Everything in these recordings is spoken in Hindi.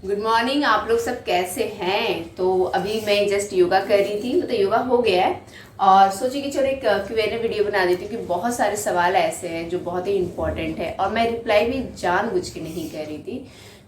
Good morning. आप लोग सब कैसे हैं? तो अभी मैं जस्ट योगा कर रही थी, मतलब योगा हो गया है और सोची कि चलो एक Q&A वीडियो बना देती हूँ कि बहुत सारे सवाल ऐसे हैं जो बहुत ही इंपॉर्टेंट है और मैं रिप्लाई भी जानबूझ के नहीं कर रही थी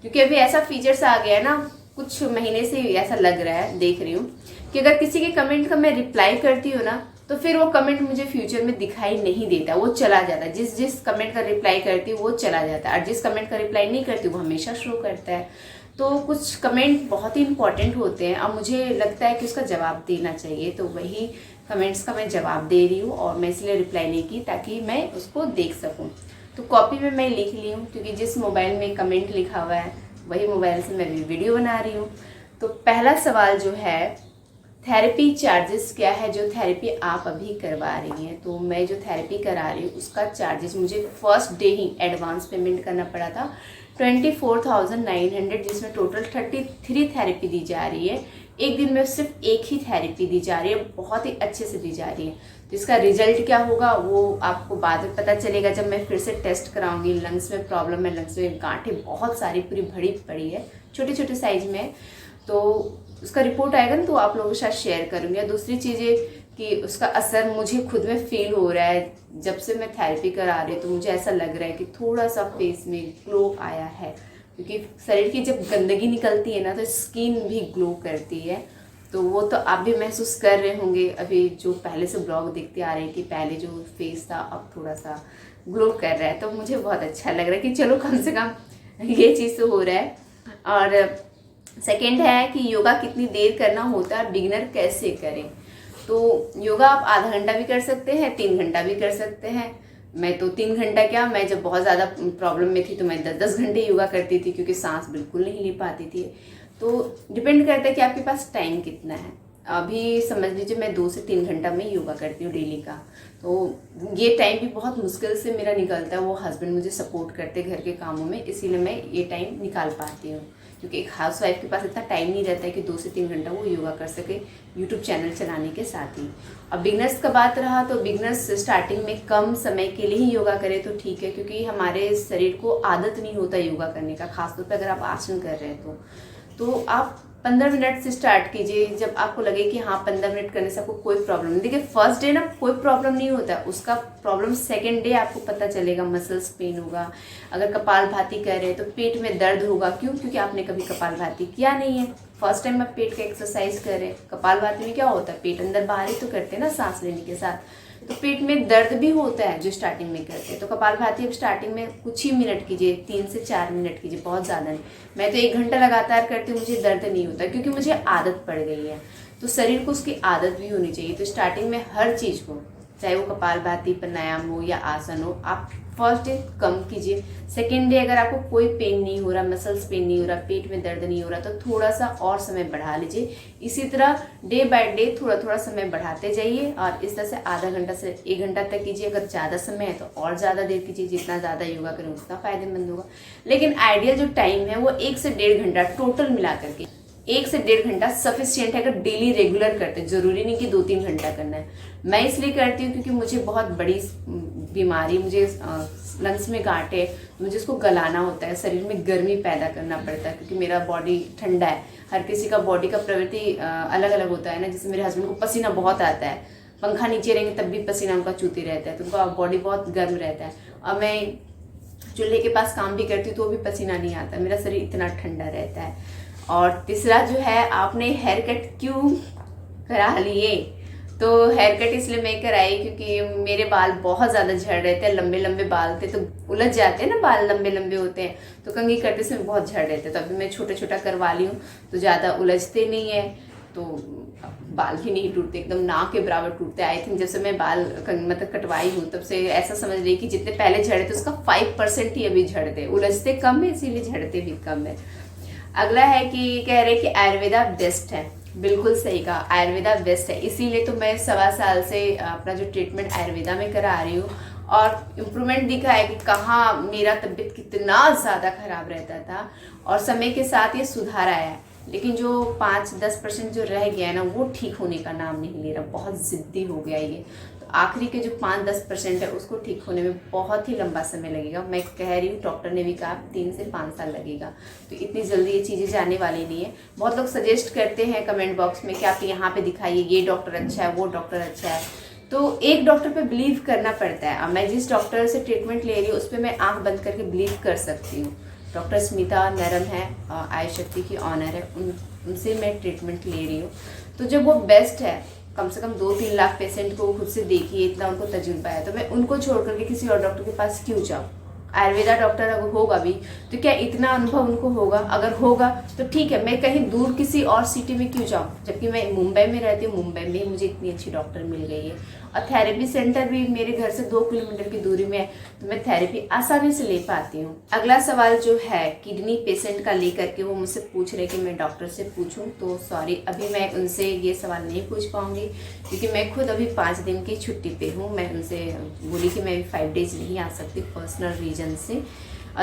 क्योंकि अभी ऐसा फीचर्स आ गया है ना, कुछ महीने से ऐसा लग रहा है, देख रही हूँ कि अगर किसी के कमेंट का मैं रिप्लाई करती हूँ ना तो फिर वो कमेंट मुझे फ्यूचर में दिखाई नहीं देता, वो चला जाता है। जिस जिस कमेंट का रिप्लाई करती हूँ वो चला जाता है और जिस कमेंट का रिप्लाई नहीं करती वो हमेशा शो करता है। तो कुछ कमेंट बहुत ही इंपॉर्टेंट होते हैं और मुझे लगता है कि उसका जवाब देना चाहिए, तो वही कमेंट्स का मैं जवाब दे रही हूँ और मैं इसलिए रिप्लाई नहीं की ताकि मैं उसको देख सकूँ। तो कॉपी में मैं लिख ली हूँ क्योंकि जिस मोबाइल में कमेंट लिखा हुआ है वही मोबाइल से मैं वीडियो बना रही हूँ। तो पहला सवाल जो है, थेरेपी चार्जेस क्या है जो थेरेपी आप अभी करवा रही हैं? तो मैं जो थेरेपी करा रही हूँ उसका चार्जेस मुझे फर्स्ट डे ही एडवांस पेमेंट करना पड़ा था 24,900, जिसमें टोटल 33 थेरेपी दी जा रही है। एक दिन में सिर्फ एक ही थेरेपी दी जा रही है, बहुत ही अच्छे से दी जा रही है। तो इसका रिजल्ट क्या होगा वो आपको बाद में पता चलेगा जब मैं फिर से टेस्ट कराऊंगी। लंग्स में प्रॉब्लम है, लंग्स में गांठें बहुत सारी पूरी भरी पड़ी है, छोटे छोटे साइज में। तो उसका रिपोर्ट आएगा ना तो आप लोगों के साथ शेयर करूँगी। और दूसरी चीज़ ये कि उसका असर मुझे खुद में फील हो रहा है। जब से मैं थेरेपी करा रही हूँ तो मुझे ऐसा लग रहा है कि थोड़ा सा फेस में ग्लो आया है, क्योंकि शरीर की जब गंदगी निकलती है ना तो स्किन भी ग्लो करती है। तो वो तो आप भी महसूस कर रहे होंगे, अभी जो पहले से ब्लॉग देखते आ रहे हैं कि पहले जो फेस था अब थोड़ा सा ग्लो कर रहा है। तो मुझे बहुत अच्छा लग रहा है कि चलो कम से कम ये चीज़ तो हो रहा है। और सेकंड है कि योगा कितनी देर करना होता है, बिगिनर कैसे करें? तो योगा आप आधा घंटा भी कर सकते हैं, 3 घंटा भी कर सकते हैं। मैं तो 3 घंटा क्या, मैं जब बहुत ज़्यादा प्रॉब्लम में थी तो मैं 10-10 घंटे योगा करती थी क्योंकि सांस बिल्कुल नहीं ले पाती थी। तो डिपेंड करता है कि आपके पास टाइम कितना है। अभी समझ लीजिए मैं 2 से 3 घंटा में योगा करती हूँ डेली का। तो ये टाइम भी बहुत मुश्किल से मेरा निकलता है, वो हस्बैंड मुझे सपोर्ट करते घर के कामों में, इसीलिए मैं ये टाइम निकाल पाती हूँ। क्योंकि एक हाउस वाइफ के पास इतना टाइम नहीं रहता है कि 2 से 3 घंटा वो योगा कर सके यूट्यूब चैनल चलाने के साथ ही। अब बिगनर्स का बात रहा तो बिगनर्स स्टार्टिंग में कम समय के लिए ही योगा करें तो ठीक है, क्योंकि हमारे शरीर को आदत नहीं होता योगा करने का। खासतौर पर अगर आप आसन कर रहे हैं तो आप 15 मिनट से स्टार्ट कीजिए। जब आपको लगे कि हाँ 15 मिनट करने से आपको कोई प्रॉब्लम नहीं, देखिए फर्स्ट डे ना कोई प्रॉब्लम नहीं होता है, उसका प्रॉब्लम सेकंड डे आपको पता चलेगा। मसल्स पेन होगा, अगर कपालभाति कर रहे हैं तो पेट में दर्द होगा। क्यों? क्योंकि आपने कभी कपालभाति किया नहीं है, फर्स्ट टाइम आप पेट का एक्सरसाइज कर रहे हैं। कपालभाति में क्या होता है, पेट अंदर बाहर ही तो करते हैं ना सांस लेने के साथ, तो पेट में दर्द भी होता है जो स्टार्टिंग में करते हैं। तो कपालभाति अब स्टार्टिंग में कुछ ही मिनट कीजिए, 3 से 4 मिनट कीजिए, बहुत ज़्यादा नहीं। मैं तो 1 घंटा लगातार करती हूँ, मुझे दर्द नहीं होता क्योंकि मुझे आदत पड़ गई है। तो शरीर को उसकी आदत भी होनी चाहिए। तो स्टार्टिंग में हर चीज़ को, चाहे वो कपालभाति, प्राणायाम हो या आसन हो, आप फर्स्ट डे कम कीजिए। सेकेंड डे अगर आपको कोई पेन नहीं हो रहा, मसल्स पेन नहीं हो रहा, पेट में दर्द नहीं हो रहा, तो थोड़ा सा और समय बढ़ा लीजिए। इसी तरह डे बाय डे थोड़ा थोड़ा समय बढ़ाते जाइए और इस तरह से आधा घंटा से 1 घंटा तक कीजिए। अगर ज़्यादा समय है तो और ज़्यादा देर कीजिए, जितना ज़्यादा योगा करें उतना फ़ायदेमंद होगा। लेकिन आइडियल जो टाइम है वो 1 से 1.5 घंटा टोटल मिला करके 1 से 1.5 घंटा सफिशियंट है अगर डेली रेगुलर करते हैं। जरूरी नहीं कि 2-3 घंटा करना है। मैं इसलिए करती हूँ क्योंकि मुझे बहुत बड़ी बीमारी, मुझे लंग्स में गांठे, मुझे उसको गलाना होता है, शरीर में गर्मी पैदा करना पड़ता है क्योंकि मेरा बॉडी ठंडा है। हर किसी का बॉडी का प्रवृत्ति अलग अलग होता है ना। जैसे मेरे हस्बैंड को पसीना बहुत आता है, पंखा नीचे रहेंगे तब भी पसीना उनका चूते रहता है, तो उनका बॉडी बहुत गर्म रहता है। और मैं चूल्हे के पास काम भी करती हूँ तो भी पसीना नहीं आता, मेरा शरीर इतना ठंडा रहता है। और तीसरा जो है, आपने हेयर कट क्यों करा लिए? तो हेयर कट इसलिए मैं कराई क्योंकि मेरे बाल बहुत ज़्यादा झड़ रहे थे, लंबे लंबे बाल थे तो उलझ जाते हैं ना, बाल लंबे लंबे होते हैं तो कंघी करते से बहुत झड़ रहे थे। तो अभी मैं छोटा छोटा करवा ली हूँ तो ज़्यादा उलझते नहीं है, तो बाल भी नहीं टूटते, एकदम नाक के बराबर टूटते। आई थिंक जब से मैं बाल मतलब कटवाई हूँ तब से ऐसा समझ रही कि जितने पहले झड़े थे उसका 5% ही अभी झड़ते, उलझते कम है इसीलिए झड़ते भी कम है। अगला है कि कह रहे कि आयुर्वेदा बेस्ट है। बिल्कुल सही कहा, आयुर्वेदा बेस्ट है, इसीलिए तो मैं 1.25 साल से अपना जो ट्रीटमेंट आयुर्वेदा में करा रही हूँ और इम्प्रूवमेंट दिखा है कि कहाँ मेरा तबीयत कितना ज़्यादा खराब रहता था और समय के साथ ये सुधार आया है। लेकिन जो 5-10% जो रह गया है ना वो ठीक होने का नाम नहीं ले रहा, बहुत ज़िद्दी हो गया ये। तो आखिरी के जो 5-10% है उसको ठीक होने में बहुत ही लंबा समय लगेगा। मैं कह रही हूँ, डॉक्टर ने भी कहा 3 से 5 साल लगेगा, तो इतनी जल्दी ये चीज़ें जाने वाली नहीं है। बहुत लोग सजेस्ट करते हैं कमेंट बॉक्स में कि आप यहाँ पे दिखाइए, ये डॉक्टर अच्छा है, वो डॉक्टर अच्छा है, तो एक डॉक्टर पे बिलीव करना पड़ता है। अब मैं जिस डॉक्टर से ट्रीटमेंट ले रही हूँ उस पर मैं आँख बंद करके बिलीव कर सकती हूँ। डॉक्टर स्मिता नरम है, आयुष शक्ति की ऑनर है, उनसे मैं ट्रीटमेंट ले रही हूँ। तो जब वो बेस्ट है, कम से कम 2-3 लाख पेशेंट को खुद से देखिए, इतना उनको तजुर्बा है, तो मैं उनको छोड़ करके किसी और डॉक्टर के पास क्यों जाऊँ। आयुर्वेदा डॉक्टर अगर होगा भी तो क्या इतना अनुभव उनको होगा? अगर होगा तो ठीक है, मैं कहीं दूर किसी और सिटी में क्यों जाऊँ, जबकि मैं मुंबई में रहती हूँ। मुंबई में मुझे इतनी अच्छी डॉक्टर मिल गई है और थेरेपी सेंटर भी मेरे घर से 2 किलोमीटर की दूरी में है, तो मैं थेरेपी आसानी से ले पाती हूँ। अगला सवाल जो है किडनी पेशेंट का लेकर के, वो मुझसे पूछ रहे कि मैं डॉक्टर से पूछूं, तो सॉरी अभी मैं उनसे ये सवाल नहीं पूछ पाऊंगी, क्योंकि मैं खुद अभी 5 दिन की छुट्टी पे हूँ। मैं उनसे बोली कि मैं 5 डेज नहीं आ सकती पर्सनल रीजन से।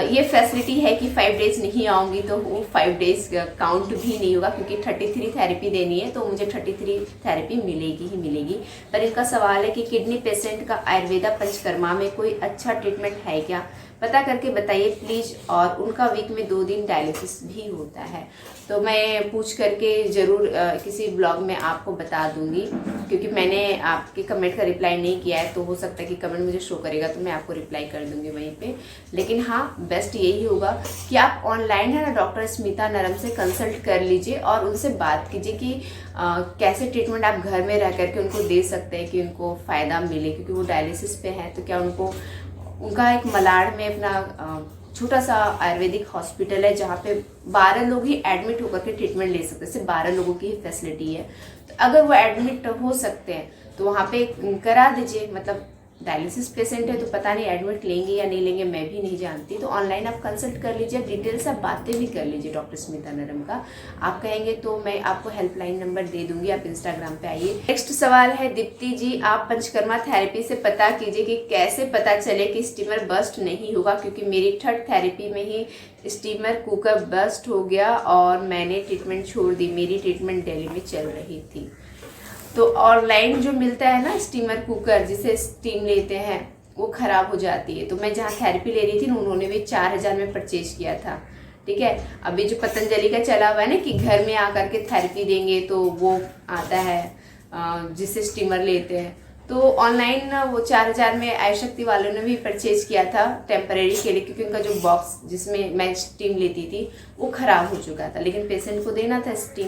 ये फैसिलिटी है कि 5 डेज नहीं आऊँगी तो वो 5 डेज काउंट भी नहीं होगा, क्योंकि 33 थेरेपी देनी है, तो मुझे 33 थेरेपी मिलेगी ही मिलेगी। पर इनका सवाल है कि किडनी पेशेंट का आयुर्वेदा पंचकर्मा में कोई अच्छा ट्रीटमेंट है क्या, पता करके बताइए प्लीज़। और उनका वीक में 2 दिन डायलिसिस भी होता है, तो मैं पूछ करके ज़रूर किसी ब्लॉग में आपको बता दूंगी, क्योंकि मैंने आपके कमेंट का रिप्लाई नहीं किया है, तो हो सकता है कि कमेंट मुझे शो करेगा तो मैं आपको रिप्लाई कर दूंगी वहीं पे। लेकिन हाँ, बेस्ट यही होगा कि आप ऑनलाइन है ना डॉक्टर स्मिता नरम से कंसल्ट कर लीजिए और उनसे बात कीजिए कि कैसे ट्रीटमेंट आप घर में रह करके उनको दे सकते हैं कि उनको फ़ायदा मिले, क्योंकि वो डायलिसिस पे हैं। तो क्या उनका एक मलाड में अपना छोटा सा आयुर्वेदिक हॉस्पिटल है, जहाँ पे 12 लोग ही एडमिट होकर के ट्रीटमेंट ले सकते हैं, सिर्फ 12 लोगों की ही फैसिलिटी है। तो अगर वो एडमिट हो सकते हैं तो वहाँ पे करा दीजिए। मतलब डायलिसिस पेशेंट है तो पता नहीं एडमिट लेंगे या नहीं लेंगे, मैं भी नहीं जानती। तो ऑनलाइन आप कंसल्ट कर लीजिए, डिटेल से आप बातें भी कर लीजिए डॉक्टर स्मिता नरम का। आप कहेंगे तो मैं आपको हेल्पलाइन नंबर दे दूंगी, आप इंस्टाग्राम पे आइए। नेक्स्ट सवाल है दीप्ति जी, आप पंचकर्मा थेरेपी से पता कीजिए कि कैसे पता चले कि स्टीमर बस्ट नहीं होगा, क्योंकि मेरी 3rd थेरेपी में ही स्टीमर कुकर बस्ट हो गया और मैंने ट्रीटमेंट छोड़ दी। मेरी ट्रीटमेंट दिल्ली में चल रही थी। तो ऑनलाइन जो मिलता है ना स्टीमर कुकर जिसे स्टीम लेते हैं, वो ख़राब हो जाती है। तो मैं जहाँ थेरेपी ले रही थी ना, उन्होंने भी 4000 में परचेज किया था। ठीक है, अभी जो पतंजलि का चला हुआ है ना कि घर में आकर के थेरेपी देंगे, तो वो आता है जिससे स्टीमर लेते हैं। तो ऑनलाइन वो 4000 में आयुष शक्ति वालों ने भी परचेज किया था टेम्परेरी के लिए, क्योंकि उनका जो बॉक्स जिसमें मैं स्टीम लेती थी वो ख़राब हो चुका था, लेकिन पेशेंट को देना था स्टीम,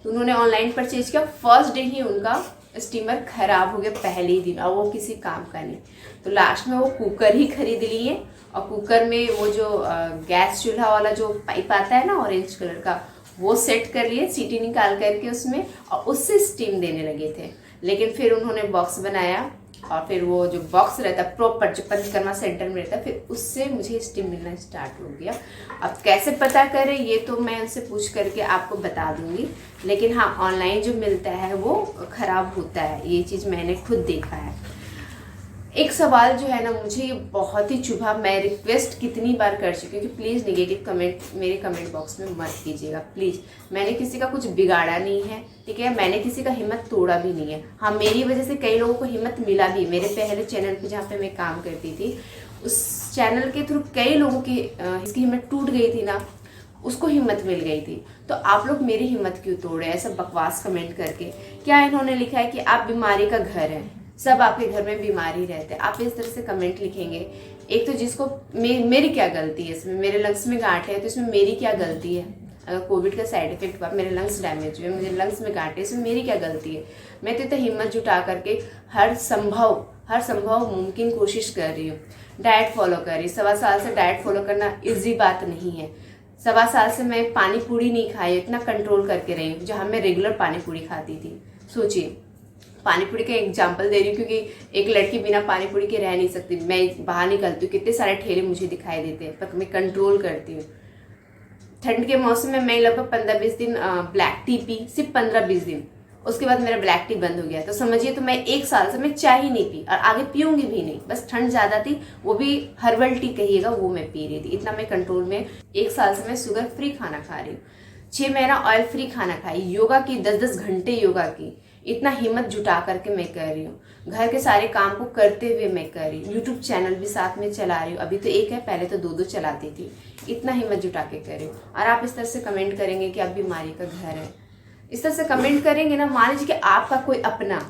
तो उन्होंने ऑनलाइन परचेज किया। फर्स्ट डे ही उनका स्टीमर खराब हो गया, पहले ही दिन, और वो किसी काम का नहीं। तो लास्ट में वो कुकर ही खरीद लिए, और कुकर में वो जो गैस चूल्हा वाला जो पाइप आता है ना ऑरेंज कलर का, वो सेट कर लिए, सीटी निकाल करके उसमें, और उससे स्टीम देने लगे थे। लेकिन फिर उन्होंने बॉक्स बनाया, और फिर वो जो बॉक्स रहता है प्रॉपर जो पंचकर्मा सेंटर में रहता है, फिर उससे मुझे स्टीम मिलना स्टार्ट हो गया। अब कैसे पता करें ये तो मैं उनसे पूछ करके आपको बता दूंगी, लेकिन हाँ ऑनलाइन जो मिलता है वो ख़राब होता है, ये चीज़ मैंने खुद देखा है। एक सवाल जो है ना मुझे ये बहुत ही चुभा, मैं रिक्वेस्ट कितनी बार कर चुकी हूँ कि प्लीज़ नेगेटिव कमेंट मेरे कमेंट बॉक्स में मत कीजिएगा प्लीज़। मैंने किसी का कुछ बिगाड़ा नहीं है, ठीक है, मैंने किसी का हिम्मत तोड़ा भी नहीं है। हाँ, मेरी वजह से कई लोगों को हिम्मत मिला भी। मेरे पहले चैनल पे जहाँ पे मैं काम करती थी, उस चैनल के थ्रू कई लोगों की इसकी हिम्मत टूट गई थी ना, उसको हिम्मत मिल गई थी। तो आप लोग मेरी हिम्मत क्यों तोड़े ऐसा बकवास कमेंट करके? क्या इन्होंने लिखा है कि आप बीमारी का घर है, सब आपके घर में बीमारी रहते हैं, आप इस तरह से कमेंट लिखेंगे? एक तो जिसको मेरी क्या गलती है इसमें? मेरे लंग्स में गांठ है तो इसमें मेरी क्या गलती है? अगर कोविड का साइड इफेक्ट हुआ, मेरे लंग्स डैमेज हुए, मुझे लंग्स में गांठ है, इसमें मेरी क्या गलती है? मैं तो हिम्मत जुटा करके हर संभव मुमकिन कोशिश कर रही हूँ, डाइट फॉलो कर रही हूँ। 1.25 साल से डाइट फॉलो करना ईजी बात नहीं है। 1.25 साल से मैं पानी पूरी नहीं खाई, इतना कंट्रोल करके रही हूँ, जहाँ मैं रेगुलर पानी पूरी खाती थी। सोचिए, पानी पूरी का एग्जाम्पल दे रही हूँ क्योंकि एक लड़की बिना पानी पूरी के रह नहीं सकती। मैं बाहर निकलती हूँ, कितने सारे ठेले मुझे दिखाई देते हैं, पर मैं कंट्रोल करती हूँ। ठंड के मौसम में मैं लगभग 15-20 दिन ब्लैक टी पी, सिर्फ 15-20 दिन, उसके बाद मेरा ब्लैक टी बंद हो गया। तो समझिए, तो मैं 1 साल से मैं चाय ही नहीं पी और आगे पीऊंगी भी नहीं। बस ठंड ज़्यादा थी, वो भी हर्बल टी कहिएगा, वो मैं पी रही थी। इतना मैं कंट्रोल में। 1 साल से मैं शुगर फ्री खाना खा रही हूँ, 6 महीना ऑयल फ्री खाना खाई, योगा की 10-10 घंटे योगा की, इतना हिम्मत जुटा करके मैं कर रही हूँ, घर के सारे काम को करते हुए मैं कर रही हूँ, यूट्यूब चैनल भी साथ में चला रही हूँ। अभी तो एक है, पहले तो 2 चलाती थी। इतना हिम्मत जुटा के कर रही हूँ। और आप इस तरह से कमेंट करेंगे कि अब बीमारी का घर है, इस तरह से कमेंट करेंगे ना, मान लीजिए कि आपका कोई अपना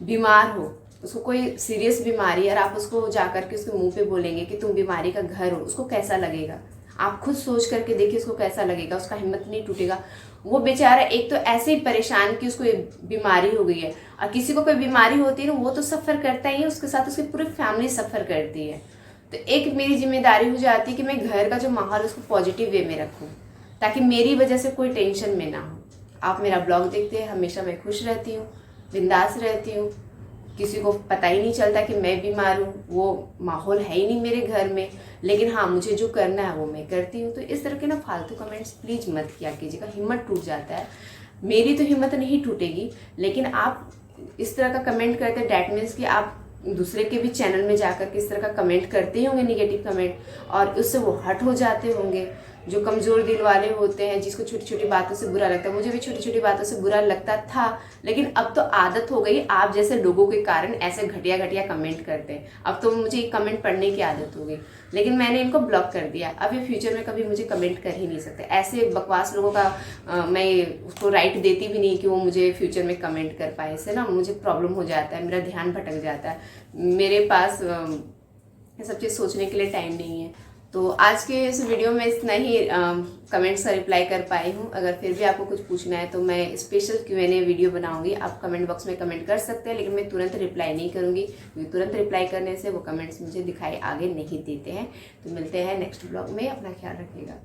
बीमार हो, उसको कोई सीरियस बीमारी है, और आप उसको जा करके उसके मुंह पे बोलेंगे कि तुम बीमारी का घर हो, उसको कैसा लगेगा? आप खुद सोच करके देखिए उसको कैसा लगेगा। उसका हिम्मत नहीं टूटेगा। वो बेचारा एक तो ऐसे ही परेशान कि उसको बीमारी हो गई है, और किसी को कोई बीमारी होती है ना, वो तो सफ़र करता ही है, उसके साथ उसकी पूरी फैमिली सफ़र करती है। तो एक मेरी जिम्मेदारी हो जाती है कि मैं घर का जो माहौल उसको पॉजिटिव वे में रखूँ, ताकि मेरी वजह से कोई टेंशन में ना हो। आप मेरा ब्लॉग देखते हैं, हमेशा मैं खुश रहती हूँ, बिंदास रहती हूँ, किसी को पता ही नहीं चलता कि मैं बीमार हूँ। वो माहौल है ही नहीं मेरे घर में, लेकिन हाँ, मुझे जो करना है वो मैं करती हूँ। तो इस तरह के ना फालतू कमेंट्स प्लीज़ मत किया कीजिएगा, हिम्मत टूट जाता है। मेरी तो हिम्मत नहीं टूटेगी, लेकिन आप इस तरह का कमेंट करते हैं, डैट मीन्स कि आप दूसरे के भी चैनल में जाकर के इस तरह का कमेंट करते ही होंगे, निगेटिव कमेंट, और उससे वो हट हो जाते होंगे। जो कमज़ोर दिल वाले होते हैं, जिसको छोटी छोटी बातों से बुरा लगता है, मुझे भी छोटी छोटी बातों से बुरा लगता था, लेकिन अब तो आदत हो गई। आप जैसे लोगों के कारण ऐसे घटिया घटिया कमेंट करते हैं, अब तो मुझे कमेंट पढ़ने की आदत हो गई, लेकिन मैंने इनको ब्लॉक कर दिया। अब ये फ्यूचर में कभी मुझे कमेंट कर ही नहीं सकते। ऐसे बकवास लोगों का मैं उसको राइट देती भी नहीं कि वो मुझे फ्यूचर में कमेंट कर पाए। इससे ना मुझे प्रॉब्लम हो जाता है, मेरा ध्यान भटक जाता है, मेरे पास ये सब चीज़ सोचने के लिए टाइम नहीं है। तो आज के इस वीडियो में इतना ही कमेंट्स का रिप्लाई कर पाई हूँ। अगर फिर भी आपको कुछ पूछना है तो मैं स्पेशल Q&A वीडियो बनाऊंगी। आप कमेंट बॉक्स में कमेंट कर सकते हैं, लेकिन मैं तुरंत रिप्लाई नहीं करूँगी, क्योंकि तुरंत रिप्लाई करने से वो कमेंट्स मुझे दिखाई आगे नहीं देते हैं। तो मिलते हैं नेक्स्ट ब्लॉग में, अपना ख्याल रखिएगा।